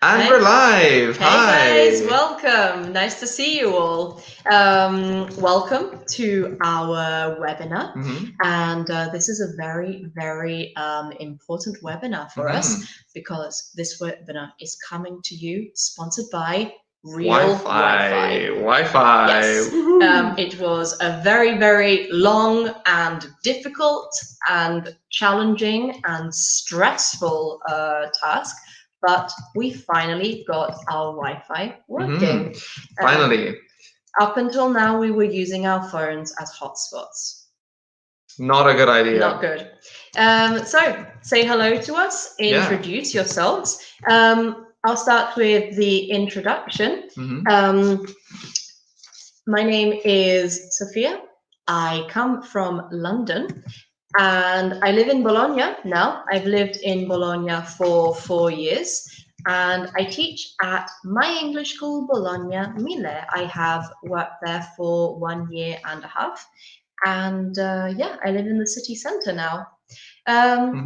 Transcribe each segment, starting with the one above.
And Hi. we're live. Hey Hi. guys, welcome. Nice to see you all. Welcome to our webinar. Mhm. And this is a very, very important webinar for us because this webinar is coming to you sponsored by Real Wi-Fi. Wi-Fi. Yes. Woohoo. It was a very, very long and difficult and challenging and stressful task, but we finally got our Wi-Fi working. Finally. Up until now, we were using our phones as hotspots. Not a good idea. Not good. So say hello to us, introduce yourselves. I'll start with the introduction. My name is Sophia. I come from London and I live in Bologna now. I've lived in Bologna for 4 years and I teach at my English school, Bologna Mille. I have worked there for 1 year and a half. And yeah, I live in the city centre now.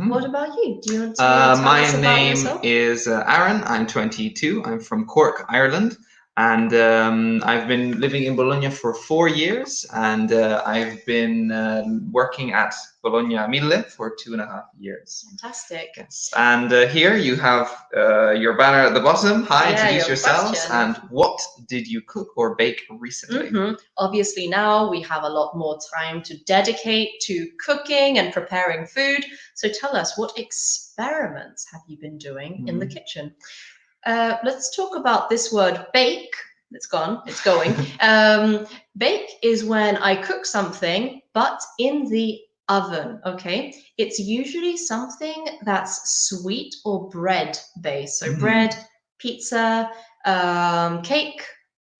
What about you? Do you want to tell us about yourself? My name is Aaron. I'm 22. I'm from Cork, Ireland. And I've been living in Bologna for 4 years, and I've been working at Bologna Mille for 2.5 years. Fantastic. Yes. And here you have your banner at the bottom. Hi, introduce yourselves. Question. And what did you cook or bake recently? Obviously, now we have a lot more time to dedicate to cooking and preparing food. So tell us, what experiments have you been doing in the kitchen? Let's talk about this word bake. It's gone, it's going. Bake is when I cook something, but in the oven, okay? It's usually something that's sweet or bread based. So bread, pizza, cake,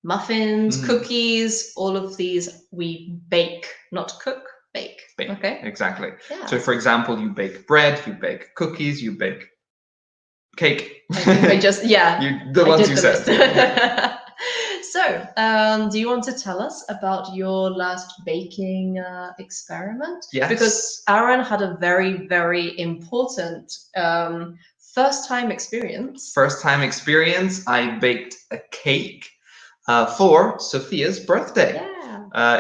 muffins, cookies, all of these we bake, not cook, bake. Okay? Exactly. Yeah. So for example, you bake bread, you bake cookies, you bake cake. I think I just, yeah. The ones you said. So, do you want to tell us about your last baking experiment? Yes. Because Aaron had a very, very important first-time experience. First-time experience, I baked a cake for Sophia's birthday. Yeah.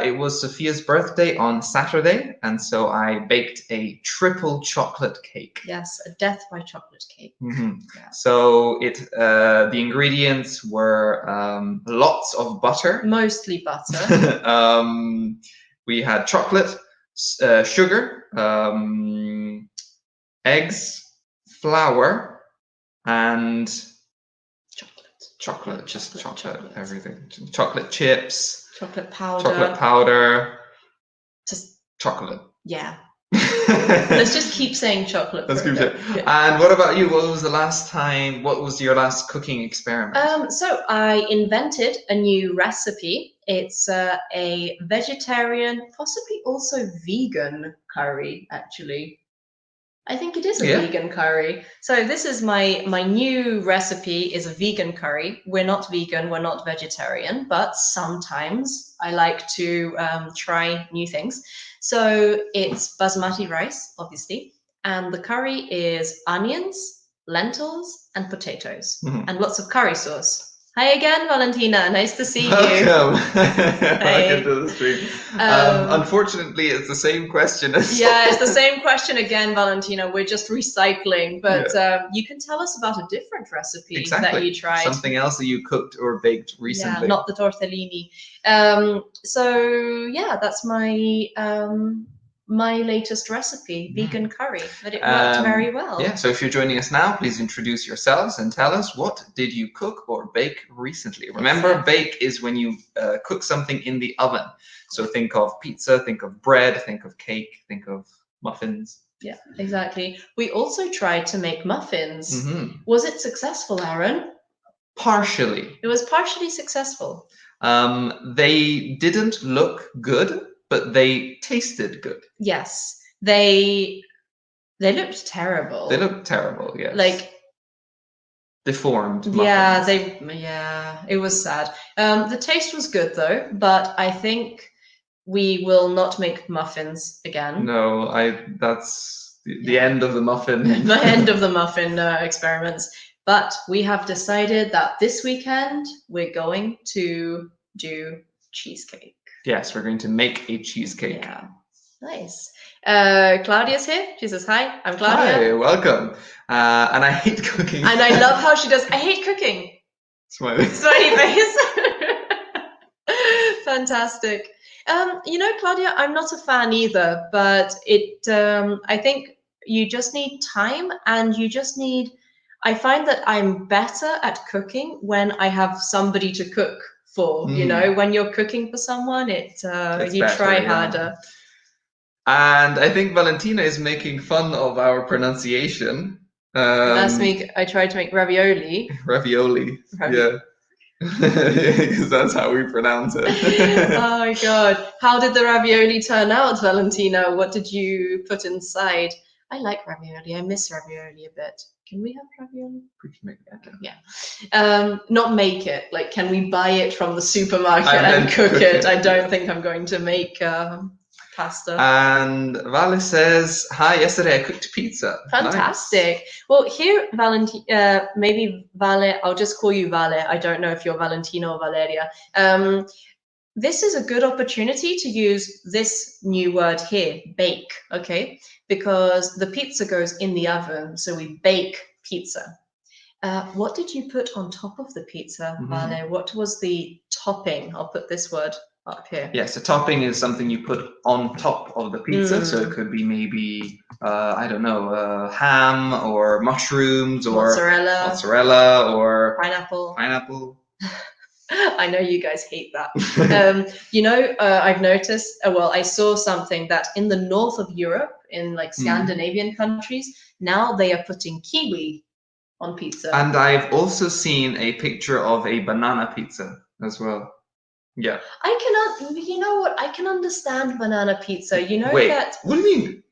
It was Sophia's birthday on Saturday, and so I baked a triple chocolate cake. Yes, a death by chocolate cake. Yeah. So the ingredients were lots of butter. Mostly butter. We had chocolate, sugar, eggs, flour, and chocolate, just chocolate, everything. Chocolate chips. Chocolate powder. Chocolate powder. Just chocolate. Yeah. Let's just keep saying chocolate. Let's keep saying. And what about you? What was the last time? What was your last cooking experiment? So I invented a new recipe. It's a vegetarian, possibly also vegan curry, actually. I think it is a vegan curry. So this is my new recipe is a vegan curry. We're not vegan, we're not vegetarian, but sometimes I like to try new things. So it's basmati rice, obviously, and the curry is onions, lentils, and potatoes, and lots of curry sauce. Hi again, Valentina. Nice to see you. Welcome. Welcome to the stream. Unfortunately, it's the same question as Yeah, it's the same question again, Valentina. We're just recycling, but you can tell us about a different recipe that you tried. Something else that you cooked or baked recently. Yeah, not the tortellini. So yeah, that's my latest recipe, vegan curry, but it worked very well. Yeah, so if you're joining us now, please introduce yourselves and tell us, what did you cook or bake recently? Remember, bake is when you cook something in the oven. So think of pizza, think of bread, think of cake, think of muffins. Yeah, exactly. We also tried to make muffins. Was it successful, Aaron? Partially. It was partially successful. They didn't look good, but they tasted good. Yes, they looked terrible. They looked terrible, yes. Like deformed muffins. Yeah, it was sad. The taste was good though, but I think we will not make muffins again. No, that's the end of the muffin. The end of the muffin experiments. But we have decided that this weekend we're going to do cheesecake. Yes, we're going to make a cheesecake. Yeah, nice. Claudia's here. She says, hi, I'm Claudia. Hi, welcome. And I hate cooking. And I love how she does, I hate cooking. Smiley. Smiley face. Fantastic. You know, Claudia, I'm not a fan either, but I think you just need time, and you just need, I find that I'm better at cooking when I have somebody to cook for. You know, when you're cooking for someone, you better, try yeah. harder. And I think Valentina is making fun of our pronunciation. Last week I tried to make ravioli. Ravioli. Yeah. Because that's how we pronounce it. Oh my god. How did the ravioli turn out, Valentina? What did you put inside? I like ravioli. I miss ravioli a bit. Can we have ravioli? We can make that. Yeah. Not make it. Like, can we buy it from the supermarket and cook it? I don't think I'm going to make pasta. And Vale says, hi, yesterday I cooked pizza. Fantastic. Nice. Well, here, maybe Vale, I'll just call you Vale. I don't know if you're Valentina or Valeria. This is a good opportunity to use this new word here, bake, okay? Because the pizza goes in the oven, so we bake pizza. What did you put on top of the pizza, Vale? What was the topping? I'll put this word up here. Yes, a topping is something you put on top of the pizza. So it could be maybe, I don't know, ham or mushrooms or mozzarella or pineapple. I know you guys hate that. You know, I've noticed, well, I saw something that in the north of Europe, in like Scandinavian countries, now they are putting kiwi on pizza. And I've also seen a picture of a banana pizza as well. Yeah. I cannot, you know what? I can understand banana pizza. You know that. What do you mean?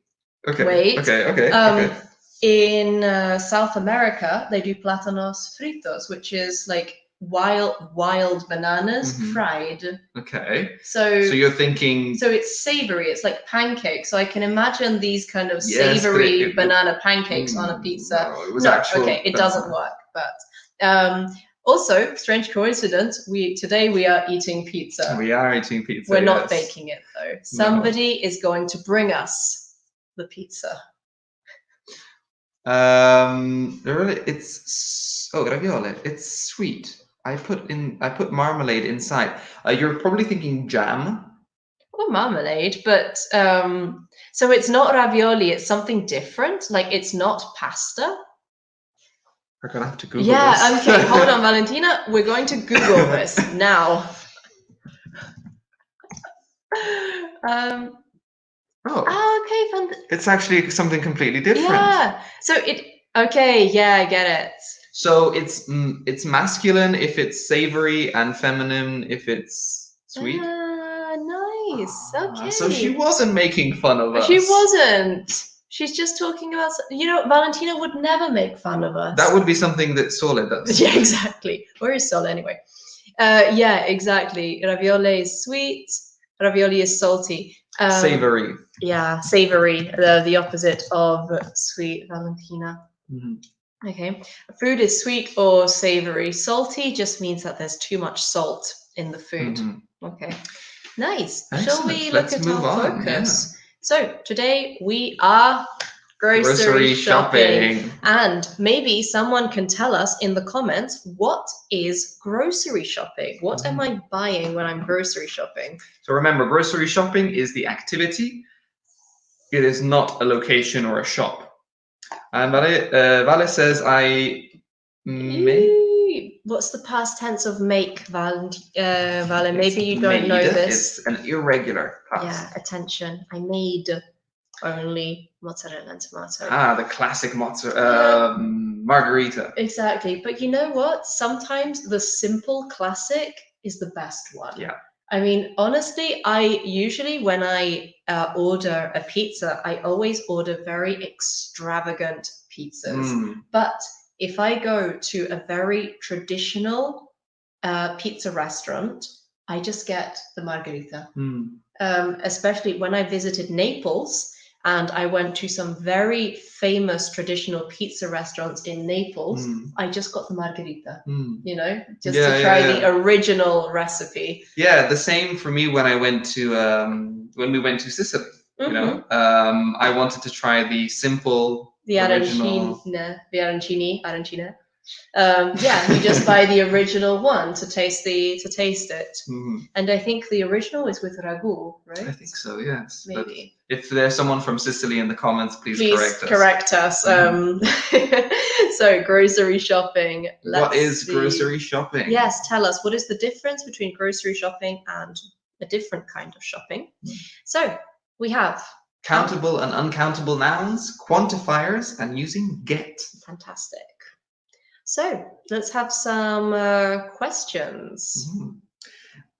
Okay. Wait. Okay. In South America, they do plátanos fritos, which is like wild bananas fried. Okay. So you're thinking. So it's savory. It's like pancakes. So I can imagine these kind of savory banana pancakes on a pizza. It doesn't work. But also, strange coincidence. Today we are eating pizza. We are eating pizza. We're not baking it though. Somebody is going to bring us the pizza. It's ravioli. It's sweet. I put marmalade inside. You're probably thinking jam. Or marmalade, but so it's not ravioli. It's something different. Like, it's not pasta. We're gonna have to Google this. Okay, hold on, Valentina. We're going to Google this now. Okay. It's actually something completely different. Yeah. So okay, yeah, I get it. So it's masculine if it's savory and feminine if it's sweet. Nice. Okay. So she wasn't making fun of us. She wasn't. She's just talking about, you know, Valentina would never make fun of us. That would be something that Sole does. Yeah, exactly. Where is Sole anyway? Yeah, exactly. Ravioli is sweet. Ravioli is salty. Savory. Yeah, savory. The opposite of sweet, Valentina. Okay. Food is sweet or savory. Salty just means that there's too much salt in the food. Okay. Nice. Excellent. Shall we look at our focus? Yeah. So today we are grocery shopping. And maybe someone can tell us in the comments, what is grocery shopping? What am I buying when I'm grocery shopping? So remember, grocery shopping is the activity. It is not a location or a shop. And Vale says, what's the past tense of make, Vale? Maybe you don't know this. It's an irregular past. Yeah, attention. I made only mozzarella and tomato. The classic mozzarella margarita. Exactly. But you know what? Sometimes the simple classic is the best one. Yeah. I mean, honestly, I usually, when I order a pizza, I always order very extravagant pizzas. But if I go to a very traditional pizza restaurant, I just get the margherita. Especially when I visited Naples, and I went to some very famous traditional pizza restaurants in Naples, I just got the margherita, you know, just to try the original recipe. Yeah, the same for me when I went to when we went to Sicily. You know, I wanted to try the simple, original. The arancina. Yeah, you just buy the original one to taste it. And I think the original is with ragu, right? I think so, yes. Maybe. But if there's someone from Sicily in the comments, please correct us. So grocery shopping. What is grocery shopping? Yes, tell us, what is the difference between grocery shopping and a different kind of shopping? So we have countable and uncountable nouns, quantifiers, and using get. Fantastic. So let's have some questions.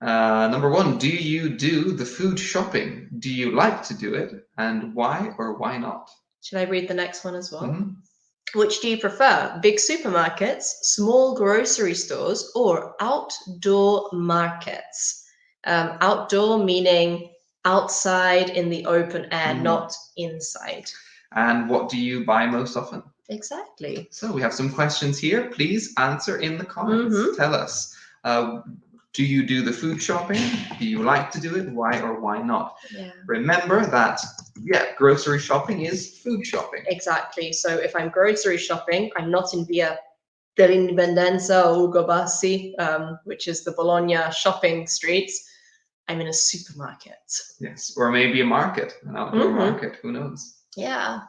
Number one, do you do the food shopping? Do you like to do it? And why or why not? Should I read the next one as well? Which do you prefer? Big supermarkets, small grocery stores, or outdoor markets? Outdoor meaning outside in the open air, not inside. And what do you buy most often? Exactly. So we have some questions here. Please answer in the comments. Tell us, do you do the food shopping? Do you like to do it? Why or why not? Yeah. Remember that, grocery shopping is food shopping. Exactly. So if I'm grocery shopping, I'm not in Via dell'Indipendenza or Ugo Bassi, which is the Bologna shopping streets. I'm in a supermarket. Yes, or maybe a market, an outdoor market. Who knows? Yeah.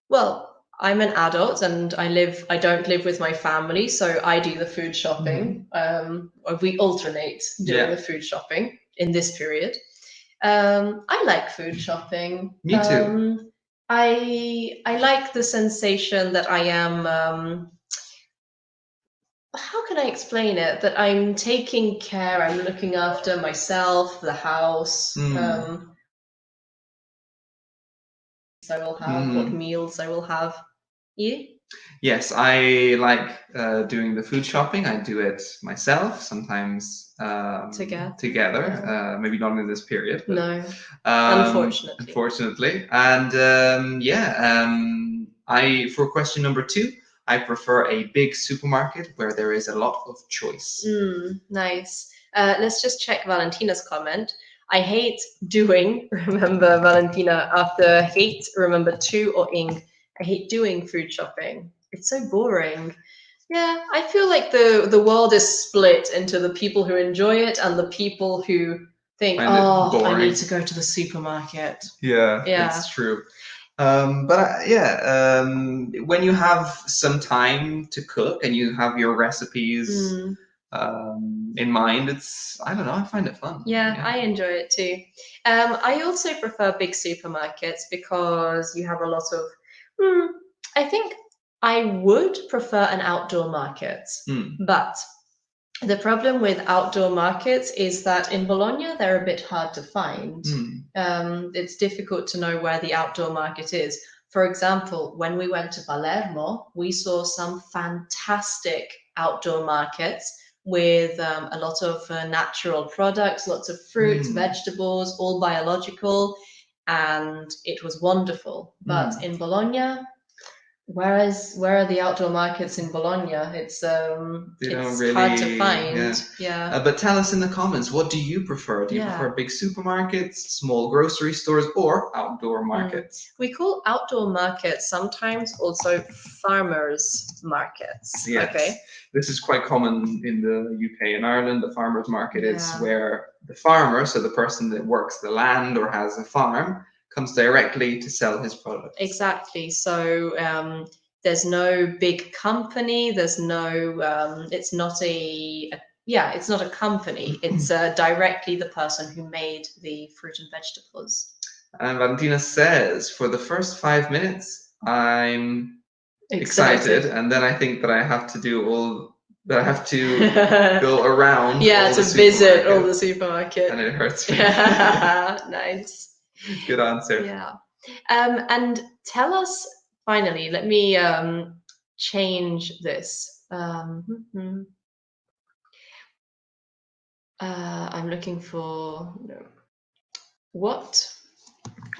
Well, I'm an adult and I don't live with my family, so I do the food shopping. We alternate doing the food shopping in this period. I like food shopping. Me too. I like the sensation that I am. How can I explain it? That I'm taking care. I'm looking after myself, the house. I will have, what meals I will have. You? Yes, I like doing the food shopping. I do it myself, sometimes together. Maybe not in this period. But, no, unfortunately. And for question number 2, I prefer a big supermarket where there is a lot of choice. Nice. Let's just check Valentina's comment. I hate doing, remember Valentina, after hate, remember to or ing. I hate doing food shopping. It's so boring. Yeah, I feel like the world is split into the people who enjoy it and the people who think, I need to go to the supermarket. Yeah, it's true. But when you have some time to cook and you have your recipes in mind, I don't know, I find it fun. Yeah, I enjoy it too. I also prefer big supermarkets because you have a lot of, I think I would prefer an outdoor market, but the problem with outdoor markets is that in Bologna, they're a bit hard to find. It's difficult to know where the outdoor market is. For example, when we went to Palermo, we saw some fantastic outdoor markets with a lot of natural products, lots of fruits, vegetables, all biological, and it was wonderful. But in Bologna, where are the outdoor markets in Bologna? It's hard to find. Yeah. But tell us in the comments, what do you prefer? Do you prefer big supermarkets, small grocery stores, or outdoor markets? We call outdoor markets sometimes also farmers markets. Yes. Okay. This is quite common in the UK and Ireland. The farmers market is where the farmer, so the person that works the land or has a farm, comes directly to sell his products. Exactly. So there's no big company. There's no. It's not it's not a company. It's directly the person who made the fruit and vegetables. And Valentina says, for the first 5 minutes, I'm excited, and then I think that I have to do I have to go around. To visit all the supermarkets. And it hurts me. Nice. Good answer. Yeah. And tell us, finally, let me change this. I'm looking for what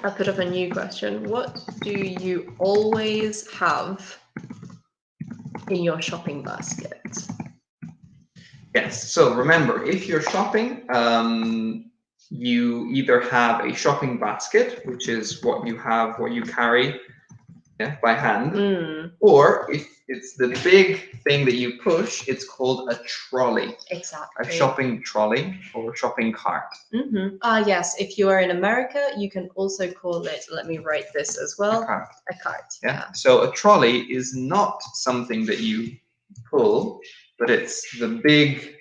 I'll put up a new question. What do you always have in your shopping basket? Yes, so remember, if you're shopping, you either have a shopping basket, which is what you carry by hand, or if it's the big thing that you push, it's called a trolley. Exactly. A shopping trolley or shopping cart. Yes, if you are in America, you can also call it, let me write this as well, a cart. Yeah. So a trolley is not something that you pull, but it's the big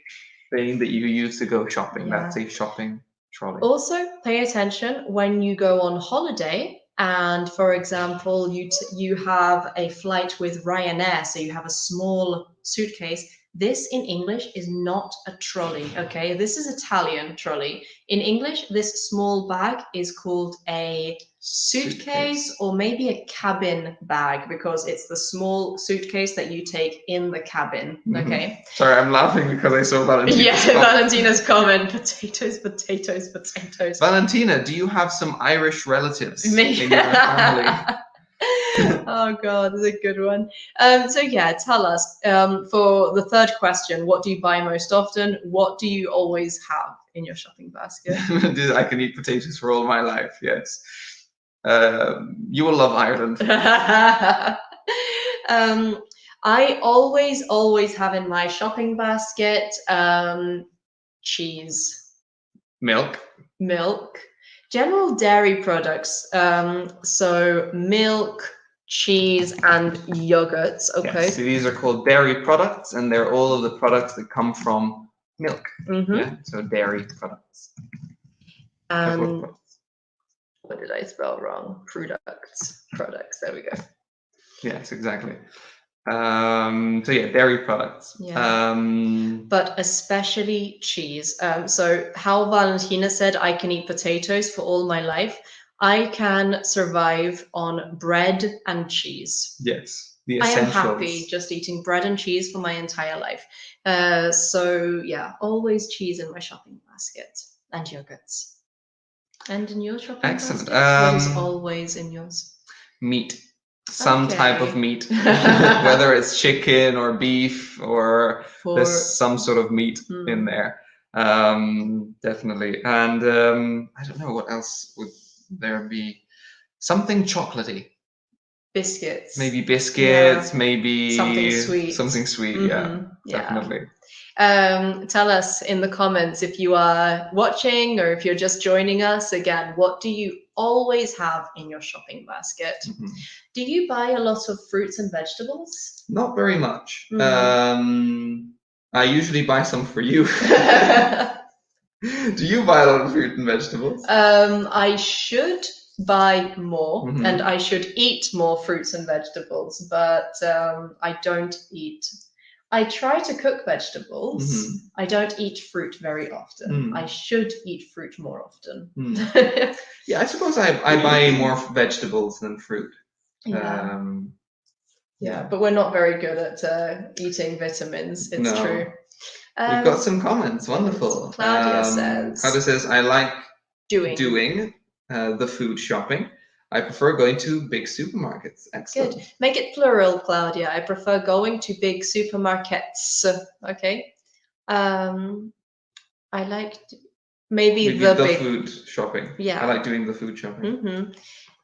thing that you use to go shopping. Yeah. That's a shopping trolley. Also, pay attention when you go on holiday. And for example, you have a flight with Ryanair, so you have a small suitcase. This in English is not a trolley, okay? This is Italian trolley. In English, this small bag is called a suitcase or maybe a cabin bag, because it's the small suitcase that you take in the cabin, okay? Sorry, I'm laughing because I saw Valentina. Yes, Valentina's comment, potatoes, potatoes, potatoes. Valentina, do you have some Irish relatives Maybe. in your family? Oh God, that's a good one. So yeah, tell us, for the third question, what do you buy most often? What do you always have in your shopping basket? I can eat potatoes for all my life, yes. You will love Ireland. I always have in my shopping basket cheese. Milk. General dairy products. So milk, cheese, and yogurts. Okay. Yes, so these are called dairy products, and they're all of the products that come from milk. Yeah, so dairy products. And what did I spell wrong? Products. There we go. Yes, exactly. So yeah, dairy products. Yeah. But especially cheese. So how Valentina said, I can eat potatoes for all my life. I can survive on bread and cheese. Yes, the essentials. I am happy just eating bread and cheese for my entire life. So yeah, always cheese in my shopping basket and yogurts. And in your shopping basket, what is always in yours? Meat. Some type of meat, whether it's chicken or beef or there's some sort of meat in there. Definitely. And I don't know, what else would there be? Something chocolatey. Biscuits. Maybe biscuits, maybe something sweet. Yeah, definitely. Tell us in the comments if you are watching or if you're just joining us. Again, what do you always have in your shopping basket? Do you buy a lot of fruits and vegetables? Not very much. I usually buy some for you. Do you buy a lot of fruit and vegetables? I should buy more and I should eat more fruits and vegetables, but I don't eat. I try to cook vegetables. I don't eat fruit very often. I should eat fruit more often. Yeah, I suppose I buy more vegetables than fruit. Yeah, but we're not very good at eating vitamins. It's true. We've got some comments. Wonderful. Claudia says, I like doing the food shopping. I prefer going to big supermarkets. Excellent. Good. Make it plural, Claudia. I prefer going to big supermarkets. Okay. I like maybe the big food shopping. Yeah. I like doing the food shopping.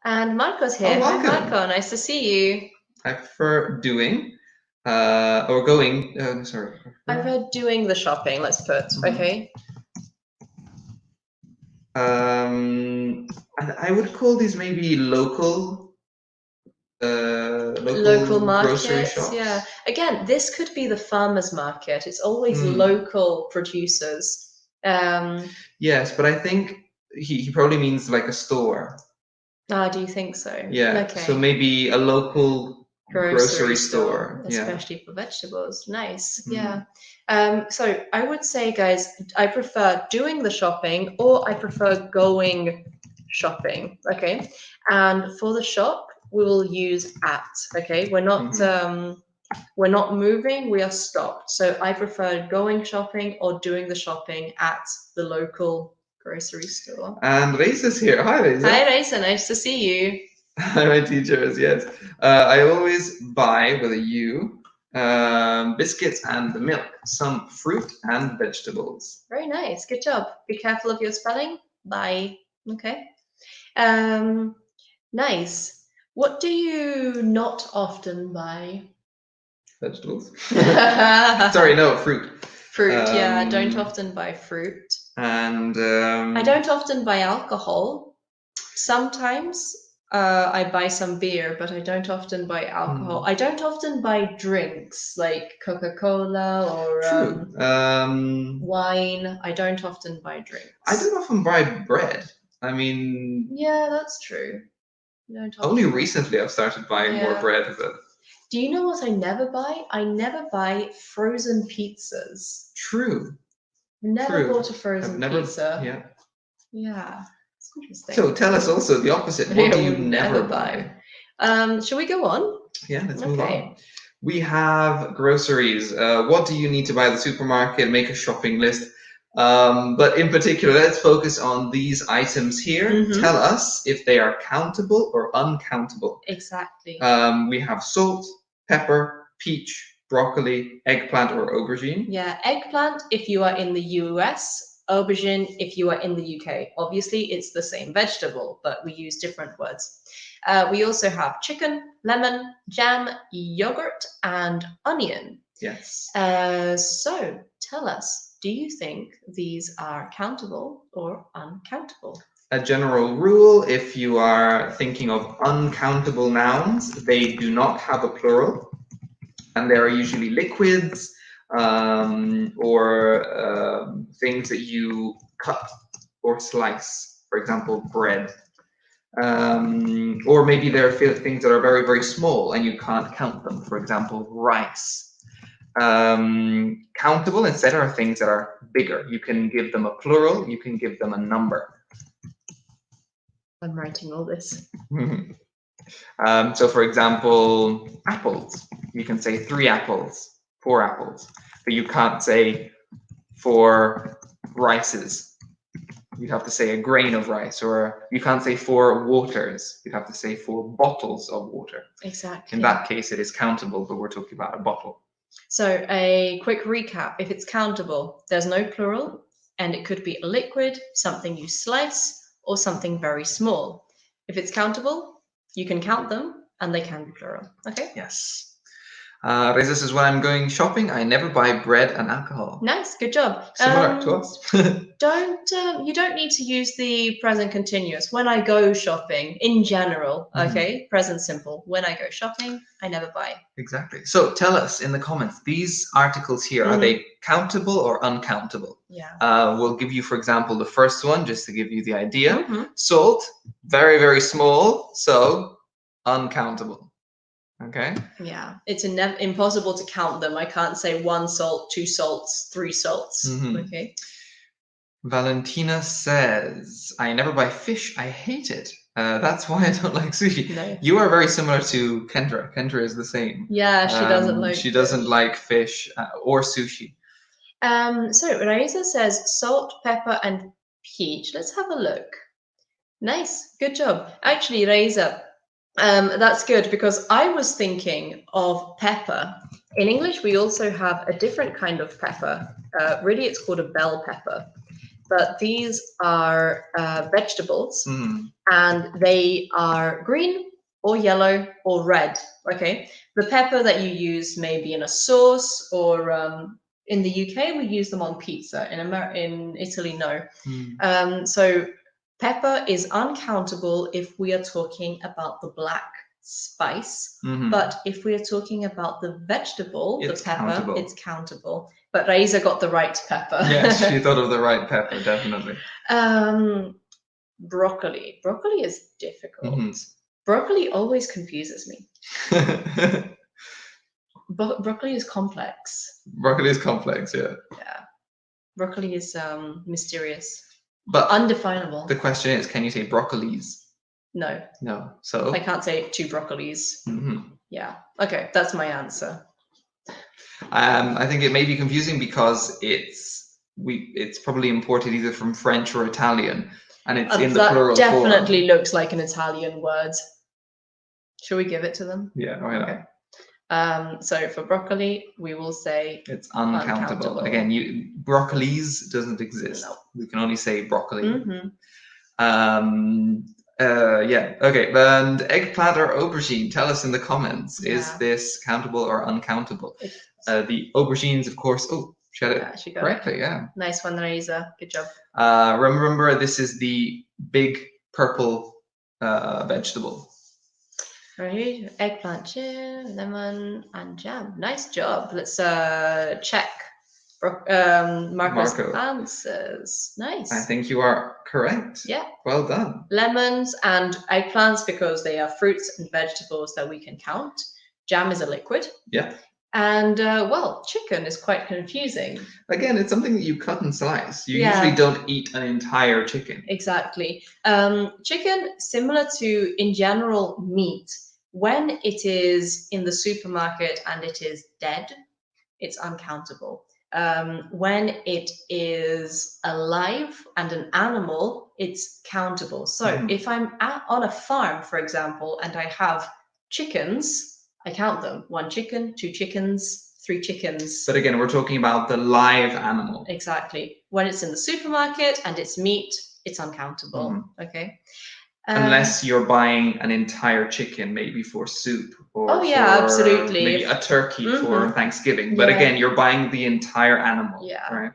And Marco's here. Oh, hi, Marco. Nice to see you. I prefer doing or going. Sorry. I prefer doing the shopping. Let's put. Okay. I would call these maybe local markets, grocery shops. Yeah. Again, this could be the farmers market. It's always local producers. Yes, but I think he probably means like a store. Do you think so? Yeah. Okay. So maybe a local grocery store, especially for vegetables. Nice. Yeah. So I would say, guys, I prefer doing the shopping or I prefer going shopping. Okay. And for the shop, we will use at. Okay. We're not moving, we are stopped. So I prefer going shopping or doing the shopping at the local grocery store. And Reisa's here. Hi, Reisa. Hi, Raisa. Nice to see you. Hi, my teachers. Yes. I always buy, with a U, biscuits and milk, some fruit and vegetables. Very nice. Good job. Be careful of your spelling. Bye. Okay. Nice. What do you not often buy? Vegetables. Sorry, no, fruit. Fruit, yeah. I don't often buy fruit. And I don't often buy alcohol. Sometimes I buy some beer, but I don't often buy alcohol. I don't often buy drinks like Coca-Cola or True. wine. I don't often buy drinks. I don't often buy bread. I mean, Yeah, that's true. You don't only often- recently I've started buying more Yeah. bread. But Do you know what I never buy? I never buy frozen pizzas. true. Never True. bought a frozen pizza. Yeah. Yeah, it's interesting. So tell us also the opposite. What do you never buy? Shall we go on? Yeah, let's move Okay. on. We have groceries. What do you need to buy at the supermarket? Make a shopping list. But in particular, let's focus on these items here. Mhm. Tell us if they are countable or uncountable. Exactly. We have salt, pepper, peach, broccoli, eggplant, or aubergine. Yeah, eggplant if you are in the US, aubergine if you are in the UK. Obviously, it's the same vegetable, but we use different words. We also have chicken, lemon, jam, yogurt, and onion. Yes. So tell us, do you think these are countable or uncountable? A general rule, if you are thinking of uncountable nouns, they do not have a plural, and they are usually liquids or things that you cut or slice, for example, bread. Or maybe there are things that are very, very small and you can't count them, for example, rice. Countable instead are things that are bigger. You can give them a plural, you can give them a number. I'm writing all this. So for example, apples. You can say 3 apples, 4 apples, but you can't say 4 rices. You'd have to say a grain of rice, or you can't say 4 waters. You'd have to say 4 bottles of water. Exactly. In that case, it is countable, but we're talking about a bottle. So a quick recap. If it's countable, there's no plural, and it could be a liquid, something you slice, or something very small. If it's countable, you can count them, and they can be plural. Okay? Yes. Reza says, when I'm going shopping, I never buy bread and alcohol. Nice, good job. Similar to us. You don't need to use the present continuous. When I go shopping, in general, okay? Present simple. When I go shopping, I never buy. Exactly. So tell us in the comments, these articles here, are they countable or uncountable? Yeah. We'll give you, for example, the first one, just to give you the idea. Salt, very, very small, so uncountable. Okay. Yeah, it's impossible to count them. I can't say 1 salt, 2 salts, 3 salts. Okay. Valentina says, I never buy fish. I hate it. That's why I don't like sushi. No. You are very similar to Kendra. Kendra is the same. Yeah, she doesn't like. She doesn't like fish or sushi. So Reza says salt, pepper, and peach. Let's have a look. Nice, good job. Actually, Reza, that's good because I was thinking of pepper. In English, we also have a different kind of pepper. Really, it's called a bell pepper. But these are vegetables, and they are green or yellow or red. Okay, the pepper that you use maybe in a sauce or in the UK we use them on pizza. In Italy, no. So pepper is uncountable if we are talking about the black spice, but if we are talking about the vegetable, the pepper, it's countable. But Reza got the right pepper. Yes, she thought of the right pepper, definitely. Broccoli. Broccoli is difficult. Broccoli always confuses me. Broccoli is complex. Broccoli is complex, yeah. Yeah. Broccoli is mysterious. But undefinable. The question is, can you say broccolis? No. No. So I can't say 2 broccolis. Yeah. Okay, that's my answer. I think it may be confusing because it's it's probably imported either from French or Italian, and it's in the That plural definitely form. looks like an Italian word. Shall we give it to them? Yeah, why not? Okay. So for broccoli, we will say It's uncountable. uncountable. Again, broccolis doesn't exist. No. We can only say broccoli. Mhm. Yeah. Okay. And eggplant or aubergine? Tell us in the comments. Yeah. Is this countable or uncountable? The aubergines, of course. Oh, she had it she got correctly. it. Yeah. Nice one, Reza. Good job. Remember, this is the big purple vegetable. Right. Eggplant, lemon, and jam. Nice job. Let's check. Marco's Marco. answers. Nice. I think you are correct. Yeah. Well done. Lemons and eggplants because they are fruits and vegetables that we can count. Jam is a liquid. Yeah. And well, chicken is quite confusing. Again, it's something that you cut and slice. You usually don't eat an entire chicken. Exactly. Chicken, similar to, in general, meat. When it is in the supermarket and it is dead, it's uncountable. When it is alive and an animal, it's countable. So if I'm on a farm, for example, and I have chickens, I count them. 1 chicken, 2 chickens, 3 chickens. But again, we're talking about the live animal. Exactly. When it's in the supermarket and it's meat, it's uncountable. Okay. Unless you're buying an entire chicken, maybe for soup, or absolutely. maybe a turkey for Thanksgiving. But again, you're buying the entire animal. Yeah. Right.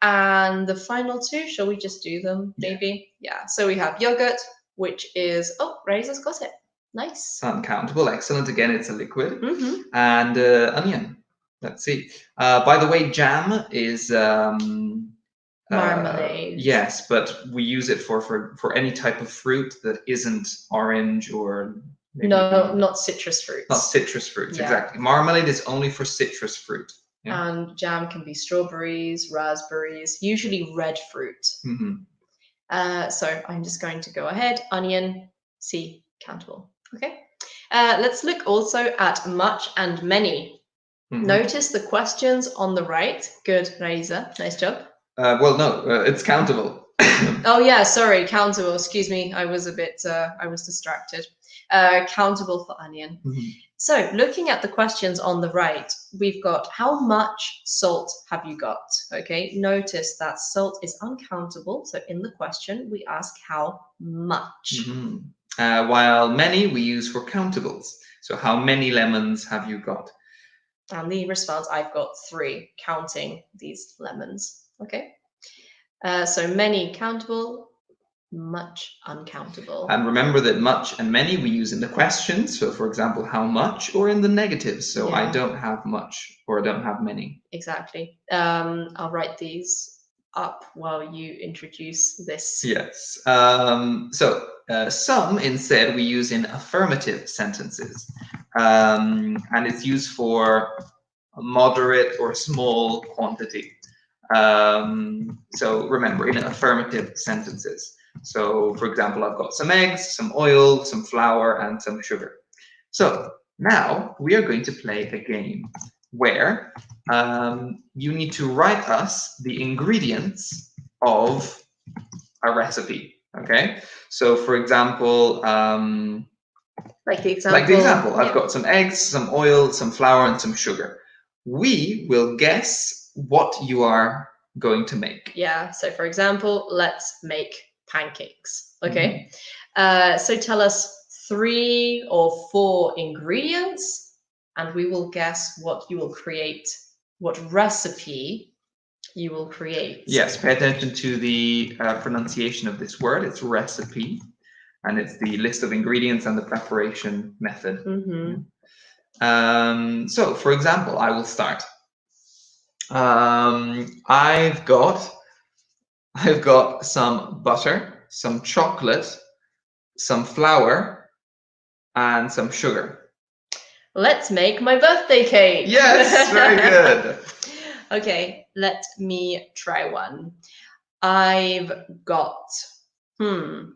And the final 2, shall we just do them? Maybe. Yeah. So we have yogurt, which is Reza's got it. Nice. Uncountable. Excellent. Again, it's a liquid. And onion. Let's see. By the way, jam is marmalade. Yes, but we use it for any type of fruit that isn't orange or not citrus fruits. Not citrus fruits, exactly. Marmalade is only for citrus fruit. Yeah. And jam can be strawberries, raspberries, usually red fruit. So I'm just going to go ahead. Onion, C, countable. Okay. Let's look also at much and many. Notice the questions on the right. Good, Reza. Nice job. Well, no, it's countable. Oh yeah, sorry, countable. Excuse me, I was a bit, I was distracted. Countable for onion. So looking at the questions on the right, we've got how much salt have you got? Okay, notice that salt is uncountable. So in the question, we ask how much. While many we use for countables. So how many lemons have you got? And the response, I've got 3, counting these lemons. Okay. So many countable, much uncountable. And remember that much and many we use in the questions. So for example, how much, or in the negative. So I don't have much, or I don't have many. Exactly. I'll write these up while you introduce this. Yes. Some instead we use in affirmative sentences. And it's used for a moderate or small quantity. So remember, in affirmative sentences. So for example, I've got some eggs, some oil, some flour, and some sugar. So now we are going to play a game where you need to write us the ingredients of a recipe. Okay. So for example, like the example, I've got some eggs, some oil, some flour, and some sugar. We will guess what you are going to make. Yeah. So for example, let's make pancakes. Okay. So tell us 3 or 4 ingredients, and we will guess what you will create, what recipe you will create. Yes, pay attention to the pronunciation of this word. It's recipe, and it's the list of ingredients and the preparation method. So, for example, I will start. I've got some butter, some chocolate, some flour, and some sugar. Let's make my birthday cake. Yes, very good. Okay, let me try one. I've got some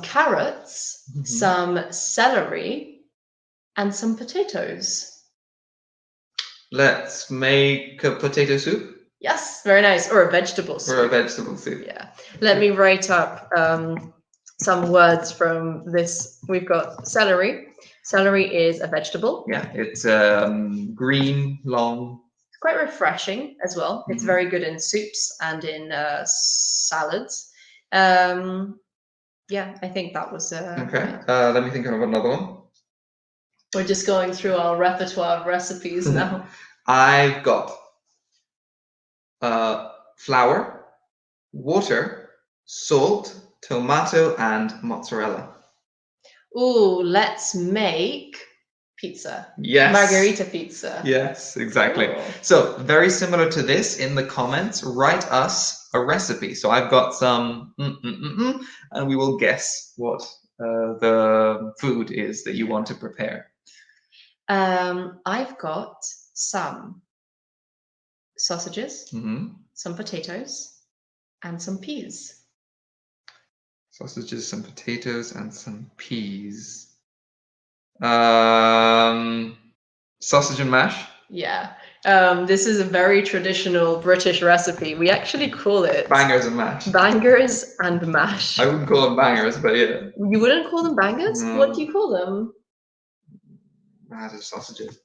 carrots, some celery, and some potatoes. Let's make a potato soup Yes, very nice. Or a vegetable soup. or a vegetable soup. Yeah. Let me write up some words from this. We've got celery. Celery is a vegetable. Yeah, it's green, long. Quite refreshing as well. It's Mhm. very good in soups and in salads. Yeah, I think that was. Okay, let me think of another one. We're just going through our repertoire of recipes now. I've got flour, water, salt, tomato, and mozzarella. Ooh, let's make pizza. Yes. Margherita pizza. Yes, exactly. Ooh. So very similar to this, in the comments, write us a recipe. So I've got some, and we will guess what the food is that you want to prepare. I've got some sausages, Mhm. some potatoes, and some peas. Sausages, some potatoes, and some peas. Sausage and mash. Yeah. This is a very traditional British recipe. We actually call it Bangers and mash. bangers and mash. I wouldn't call them bangers, but yeah. You wouldn't call them bangers? No. What do you call them? Sausages.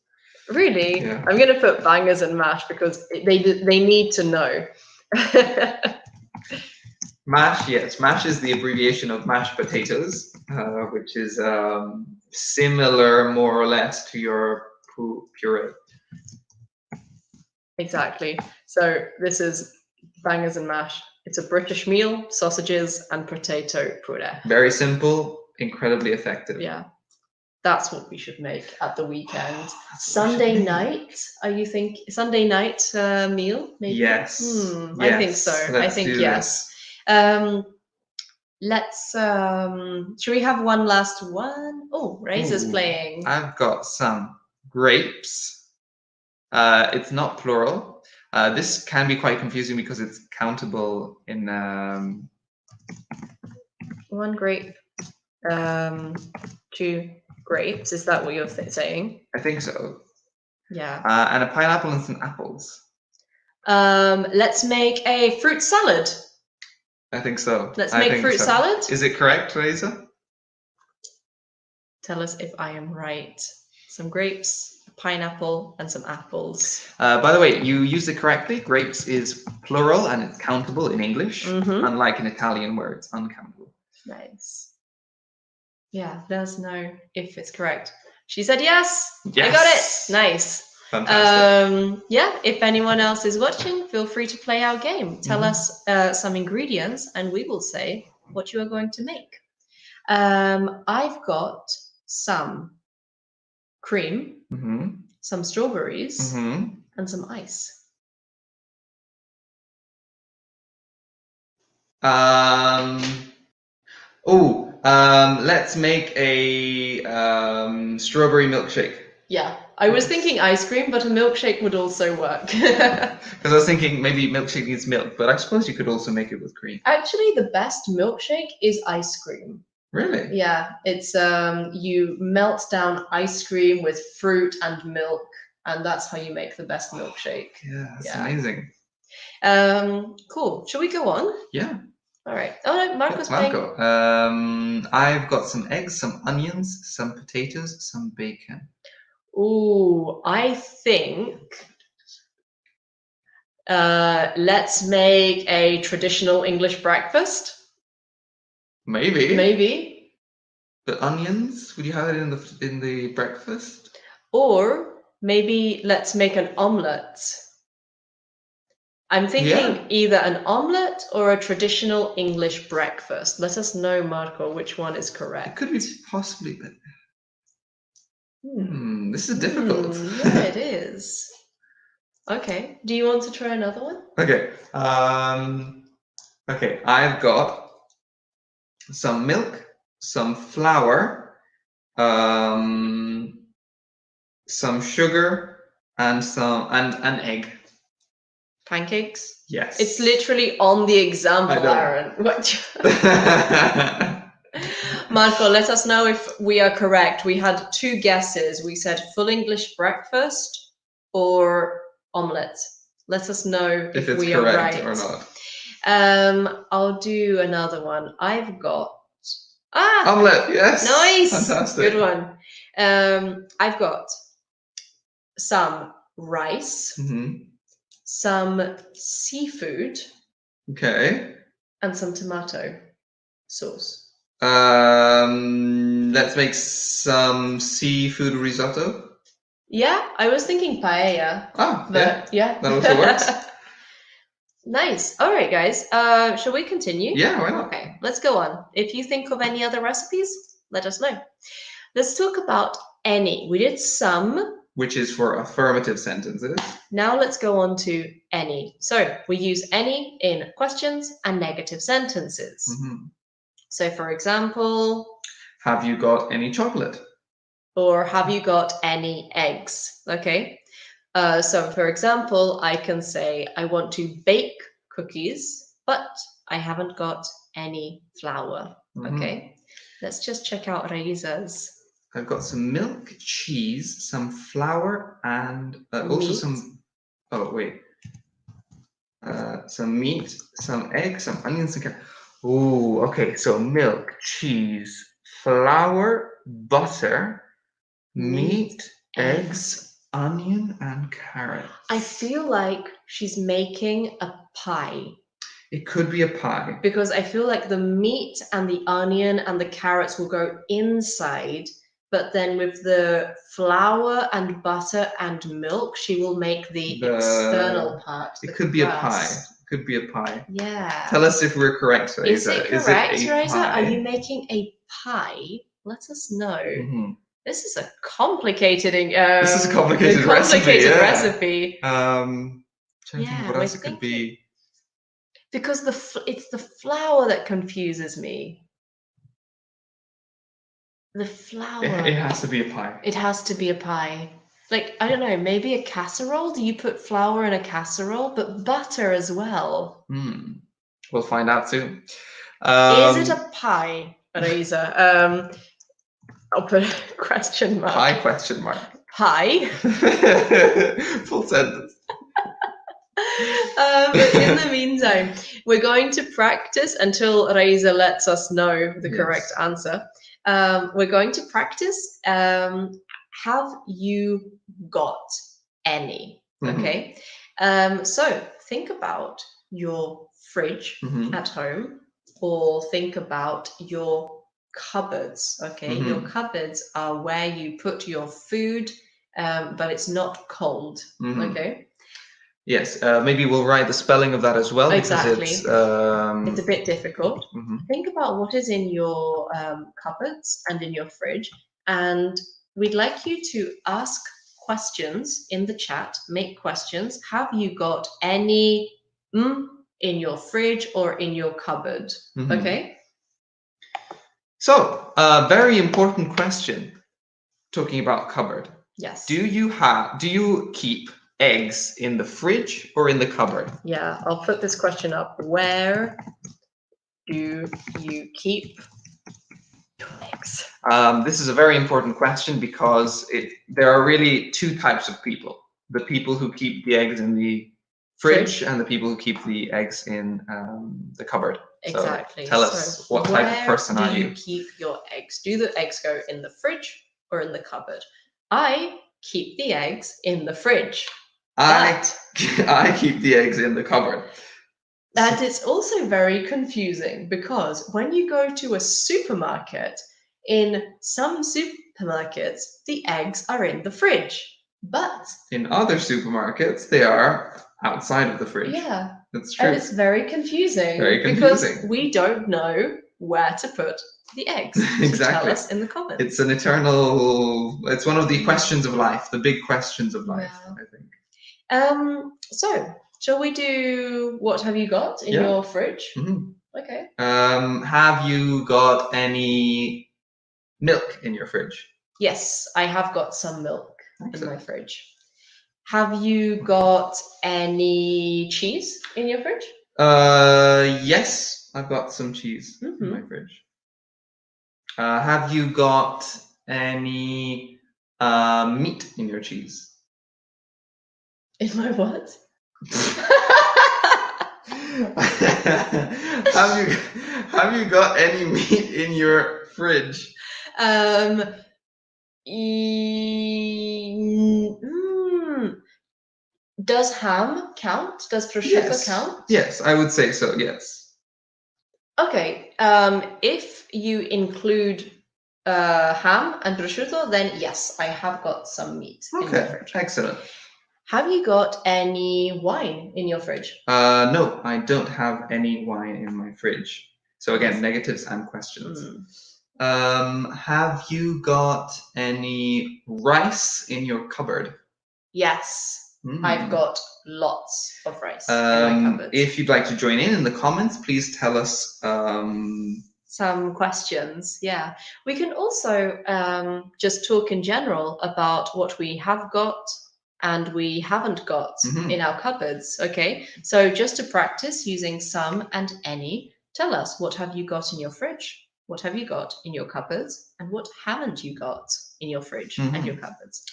Really? Yeah. I'm gonna put bangers and mash because they need to know. Mash, yes. Mash is the abbreviation of mashed potatoes, which is similar, more or less, to your puree. Exactly. So this is bangers and mash. It's a British meal, sausages and potato puree. Very simple, incredibly effective. Yeah. That's what we should make at the weekend. That's what we should Sunday make. night, are you think Sunday night meal? Maybe? Yes. I think so. Yes. I Let's think do yes. Let's should we have one last one? Oh, Razor's Ooh, playing. I've got some grapes. It's not plural. This can be quite confusing because it's countable in One grape, two grapes. Is that what you're saying? I think so. Yeah. And a pineapple and some apples. Let's make a fruit salad. I think so. Let's I make think fruit so. salad. Is it correct, Razor? Tell us if I am right. Some grapes, a pineapple, and some apples. By the way, you used it correctly. Grapes is plural and it's countable in English, Mhm. unlike in Italian where it's uncountable. Nice. Yeah, let us know if it's correct. She said yes. Yes. I got it. Nice. Fantastic. Yeah, if anyone else is watching, feel free to play our game. Tell Mhm. us some ingredients and we will say what you are going to make. I've got some cream, Mhm. some strawberries, Mhm. and some ice. Let's make a strawberry milkshake. Yeah, I was thinking ice cream, but a milkshake would also work. Because I was thinking maybe milkshake needs milk, but I suppose you could also make it with cream. Actually, the best milkshake is ice cream. Really? Yeah, it's you melt down ice cream with fruit and milk, and that's how you make the best milkshake. Yeah, that's Yeah. amazing. Cool. Shall we go on? Yeah. All right. Oh no, Marco's Yes, playing. Marco. I've got some eggs, some onions, some potatoes, some bacon. Ooh, I think let's make a traditional English breakfast. Maybe. Maybe. The onions? Would you have it in the breakfast? Or maybe let's make an omelette. I'm thinking either an omelette or a traditional English breakfast. Let us know, Marco, which one is It correct. could be possibly, but this is difficult. Yeah, it is. Okay. Do you want to try another one? Okay. Okay. I've got some milk, some flour, some sugar, and an egg. Pancakes? Yes. It's literally on the example, I know. Aaron. Marco, let us know if we are correct. We had two guesses. We said full English breakfast or omelette? Let us know If if it's we are correct right. or not. I'll do another one. I've got Omelette, yes. nice, Fantastic. good one. I've got some rice, some seafood, Okay. and some tomato sauce. Let's make some seafood risotto. Yeah, I was thinking paella, Oh, but yeah. that also works. Nice. All right, guys. Shall we continue? Yeah, why not? Okay, let's go on. If you think of any other recipes, let us know. Let's talk about any. We did some. Which is for affirmative sentences. Now let's go on to any. So we use any in questions and negative sentences. So for example, have you got any chocolate? Or have you got any eggs? Okay. So for example, I can say, I want to bake cookies, but I haven't got any flour. Okay. Let's just check out Raisa's. I've got some milk, cheese, some flour, and also some. Oh wait. Some meat, some eggs, some onions, and ooh, okay. So milk, cheese, flour, butter, meat, eggs, onion, and carrot. I feel like she's making a pie. It could be a pie. Because I feel like the meat and the onion and the carrots will go inside, but then with the flour and butter and milk, she will make the external part. It could be a pie. It could be a pie. Yeah. Tell us if we're correct, Raisa. Is it correct, Raisa? Pie? Are you making a pie? Let us know. This is a complicated. This is a complicated recipe. Trying to think what else it could be. Because it's the flour that confuses me. The flour. It has to be a pie. It has to be a pie. Like, I don't know, maybe a casserole? Do you put flour in a casserole? But butter as well. We'll find out soon. Is it a pie, Raisa? I'll put a question mark. Pie question mark. Pie? Full sentence. But in the meantime, we're going to practice until Raisa lets us know the correct answer. We're going to practice. Have you got any? Okay. So think about your fridge at home, or think about your cupboards. Okay. Your cupboards are where you put your food, but it's not cold. Okay. Yes, maybe we'll write the spelling of that as well. Exactly. Because it's a bit difficult. Think about what is in your cupboards and in your fridge, and we'd like you to ask questions in the chat, make questions. Have you got any in your fridge or in your cupboard? Okay? So, very important question, talking about cupboard. Yes. Do you keep eggs in the fridge or in the cupboard? Yeah, I'll put this question up. Where do you keep your eggs? This is a very important question because there are really two types of people. The people who keep the eggs in the fridge and the people who keep the eggs in the cupboard. Exactly. So tell us, what type of person are you? Where do you keep your eggs? Do the eggs go in the fridge or in the cupboard? I keep the eggs in the fridge. I keep the eggs in the cupboard. That is also very confusing because when you go to a supermarket, in some supermarkets, the eggs are in the fridge, but in other supermarkets, they are outside of the fridge. Yeah, that's true. And it's very confusing. Because we don't know where to put the eggs. Exactly. So tell us in the comments. It's it's one of the questions of life, the big questions of life, I think. So shall we do what have you got in your fridge? Okay. Have you got any milk in your fridge? Yes, I have got some milk in my fridge. Have you got any cheese in your fridge? Yes, I've got some cheese in my fridge. Have you got any meat in your cheese? In my what? Have you got any meat in your fridge? Does ham count? Does prosciutto Yes. count? Yes, I would say so. Yes. Okay. If you include ham and prosciutto, then yes, I have got some meat in my Okay. fridge. Excellent. Have you got any wine in your fridge? No, I don't have any wine in my fridge. So again, negatives and questions. Have you got any rice in your cupboard? Yes, I've got lots of rice in my cupboard. If you'd like to join in the comments, please tell us some questions. Yeah, we can also just talk in general about what we have got and we haven't got in our cupboards. Okay, so just to practice using some and any, tell us, what have you got in your fridge? What have you got in your cupboards? And what haven't you got in your fridge and your cupboards?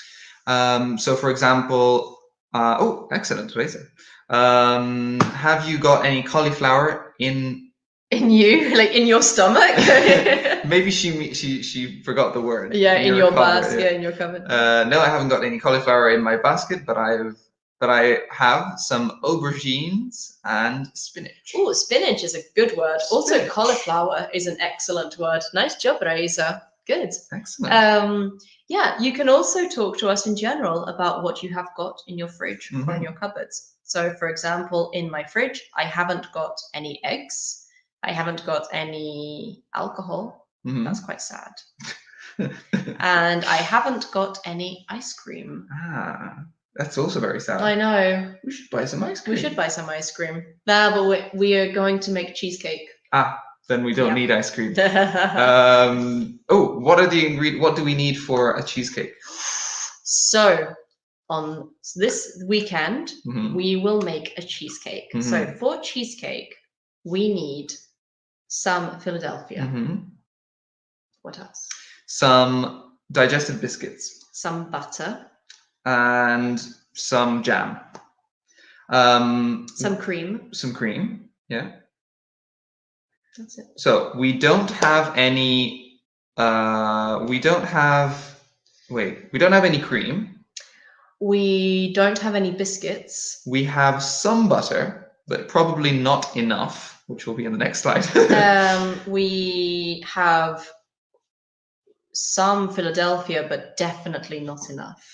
So for example, oh, excellent, Teresa. Have you got any cauliflower in you, like in your stomach? Maybe she forgot the word. Yeah, in your basket, yeah, in your cupboard. No, I haven't got any cauliflower in my basket, but I have some aubergines and spinach. Oh, spinach is a good word. Spinach. Also, cauliflower is an excellent word. Nice job, Raisa. Good. Excellent. Yeah, you can also talk to us in general about what you have got in your fridge or in your cupboards. So, for example, in my fridge, I haven't got any eggs. I haven't got any alcohol. That's quite sad. And I haven't got any ice cream. Ah, that's also very sad. I know. We should buy some ice cream. We should buy some ice cream. Nah, but we are going to make cheesecake. Ah, then we don't need ice cream. Oh, what are the ingredients? What do we need for a cheesecake? So, on this weekend, we will make a cheesecake. So, for cheesecake, we need some Philadelphia. What else? Some digestive biscuits. Some butter. And some jam. Some cream. Some cream, yeah. That's it. So we don't have any, we don't have any cream. We don't have any biscuits. We have some butter, but probably not enough, which will be in the next slide. We have some Philadelphia, but definitely not enough.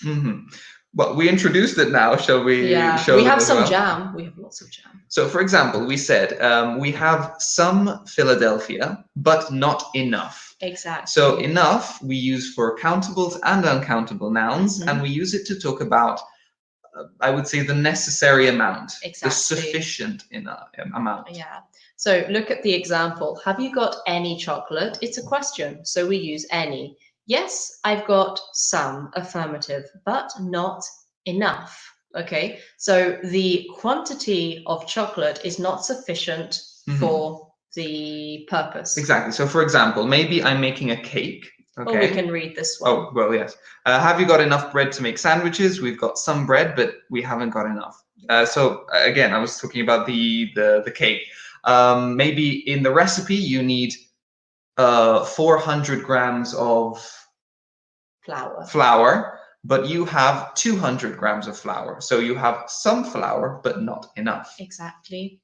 Well, we introduced it now. Shall we? Yeah, we have some jam. We have lots of jam. So, for example, we said we have some Philadelphia, but not enough. Exactly. So, enough we use for countables and uncountable nouns, and we use it to talk about, I would say, the necessary amount, the sufficient amount. Yeah. So look at the example. Have you got any chocolate? It's a question, so we use any. Yes, I've got some, affirmative, but not enough. Okay, so the quantity of chocolate is not sufficient for the purpose. Exactly. So for example, maybe I'm making a cake. Okay. Oh, we can read this one. Oh, well, yes. Have you got enough bread to make sandwiches? We've got some bread, but we haven't got enough. So again, I was talking about the cake. Maybe in the recipe you need 400 grams of flour, but you have 200 grams of flour. So you have some flour, but not enough. Exactly.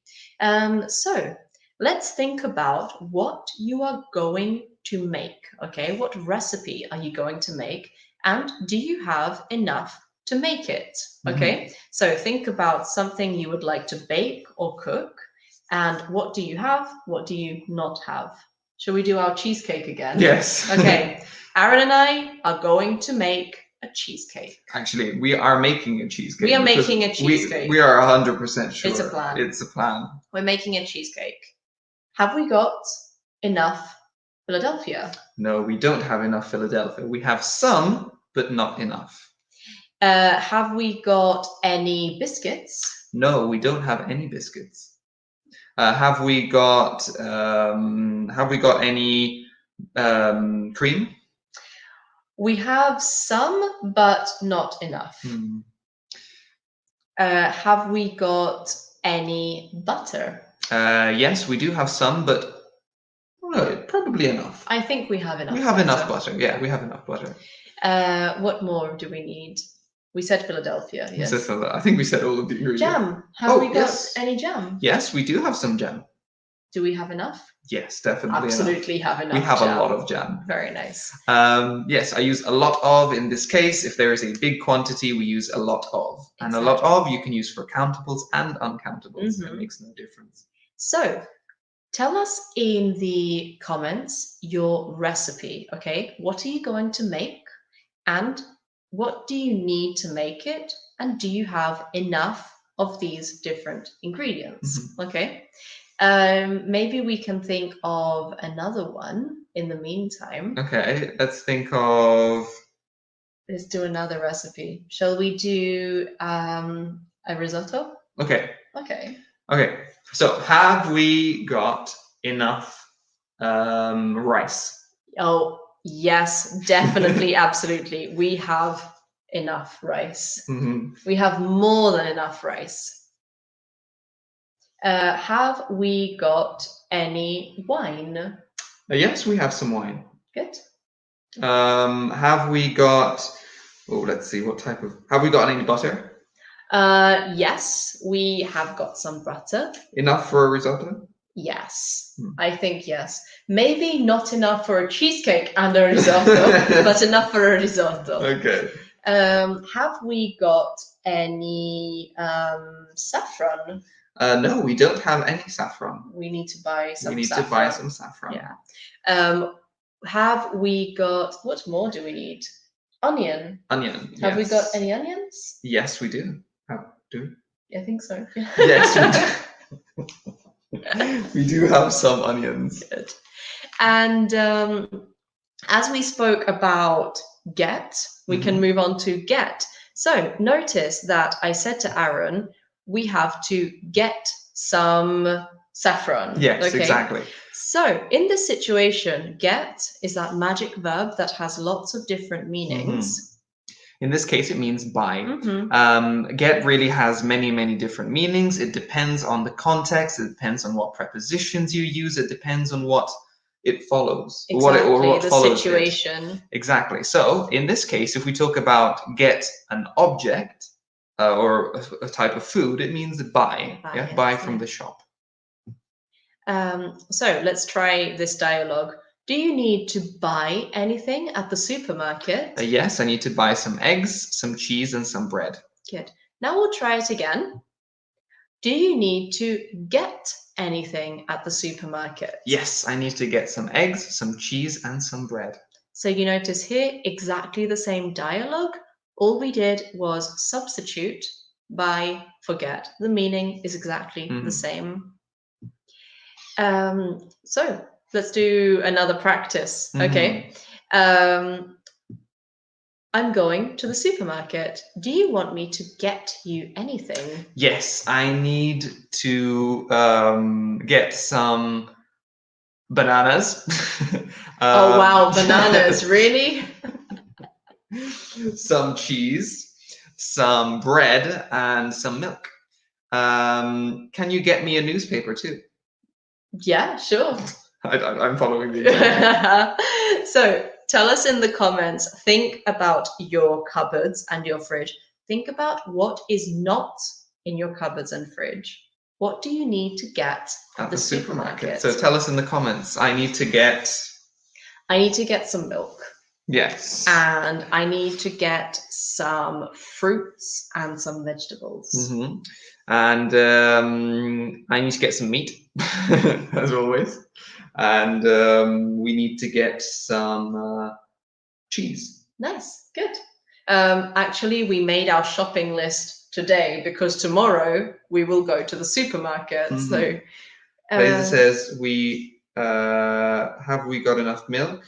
So let's think about what you are going to make. Okay, what recipe are you going to make? And do you have enough to make it? Okay, so think about something you would like to bake or cook. And what do you have? What do you not have? Shall we do our cheesecake again? Yes. Okay. Aaron and I are going to make a cheesecake. Actually, we are making a cheesecake. We are making a cheesecake. We are 100% sure. It's a plan. It's a plan. We're making a cheesecake. Have we got enough Philadelphia? No, we don't have enough Philadelphia. We have some, but not enough. Have we got any biscuits? No, we don't have any biscuits. Have we got any cream? We have some, but not enough. Have we got any butter? Yes, we do have some, but probably enough. I think we have enough. We have enough butter. Yeah, we have enough butter. What more do we need? We said Philadelphia. Yes. I think we said all of the ingredients. Jam. Have we got any jam? Yes, we do have some jam. Do we have enough? Yes, definitely. Absolutely have enough. We have jam. a lot of jam. Very nice. Yes, I use a lot of in this case. If there is a big quantity, we use a lot of. Exactly. And a lot of you can use for countables and uncountables. It makes no difference. So tell us in the comments your recipe, okay? What are you going to make? And what do you need to make it? And do you have enough of these different ingredients? Okay. Maybe we can think of another one in the meantime. Okay, let's think of... Let's do another recipe. Shall we do a risotto? Okay. Okay. Okay, so have we got enough rice? Oh, yes, definitely, absolutely. We have enough rice. We have more than enough rice. Have we got any wine? Yes, we have some wine. Good. Have we got... Oh, let's see, what type of... Have we got any butter? Yes, we have got some butter. Enough for a risotto? Yes, I think yes. Maybe not enough for a cheesecake and a risotto, but enough for a risotto. Okay. Have we got any saffron? No, we don't have any saffron. We need to buy some. We need to buy some saffron. Yeah. Have we got? What more do we need? Onion. Onion. Have we got any onions? Yes, we do. Do we? I think so. Yes, we do. We do have some onions. Good. And as we spoke about get, we can move on to get. So notice that I said to Aaron, we have to get some saffron. Yes, okay? Exactly. So in this situation, get is that magic verb that has lots of different meanings. In this case, it means buy. Get really has many, many different meanings. It depends on the context. It depends on what prepositions you use. It depends on what it follows. Exactly, what the follows situation. It. Exactly. So in this case, if we talk about get an object or a type of food, it means buy. Buy from the shop. So let's try this dialogue. Do you need to buy anything at the supermarket? Yes, I need to buy some eggs, some cheese, and some bread. Good. Now we'll try it again. Do you need to get anything at the supermarket? Yes, I need to get some eggs, some cheese, and some bread. So you notice here exactly the same dialogue. All we did was substitute buy for get. The meaning is exactly the same. So let's do another practice. Okay. I'm going to the supermarket. Do you want me to get you anything? Yes, I need to get some bananas. Oh, wow, bananas, really? Some cheese, some bread, and some milk. Can you get me a newspaper too? Yeah, sure. I'm following the So tell us in the comments, think about your cupboards and your fridge. Think about what is not in your cupboards and fridge. What do you need to get at the supermarket? So tell us in the comments. I need to get some milk. Yes. And I need to get some fruits and some vegetables. And I need to get some meat, as always. And we need to get some cheese. Nice, good. Actually, we made our shopping list today because tomorrow we will go to the supermarket. So Laser says have we got enough milk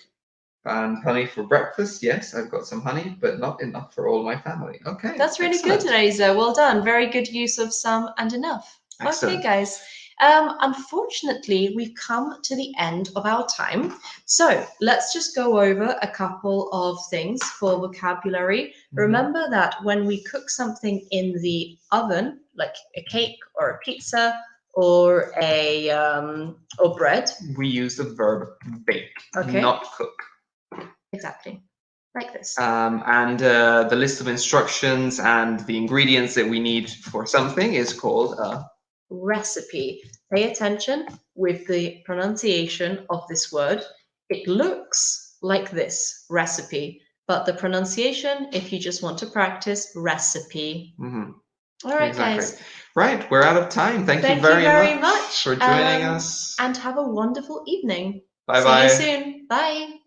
and honey for breakfast? Yes, I've got some honey, but not enough for all my family. Okay. That's really good, Laser. Well done. Very good use of some and enough. Excellent. Okay, guys. Unfortunately, we've come to the end of our time. So let's just go over a couple of things for vocabulary. Remember that when we cook something in the oven, like a cake or a pizza or a or bread, we use the verb bake, not cook. Exactly, like this. And the list of instructions and the ingredients that we need for something is called a recipe. Pay attention with the pronunciation of this word. It looks like this, recipe, but the pronunciation, if you just want to practice, recipe. All right, guys. Right, we're out of time. Thank you very much for joining us. And have a wonderful evening. Bye-bye. See you soon. Bye.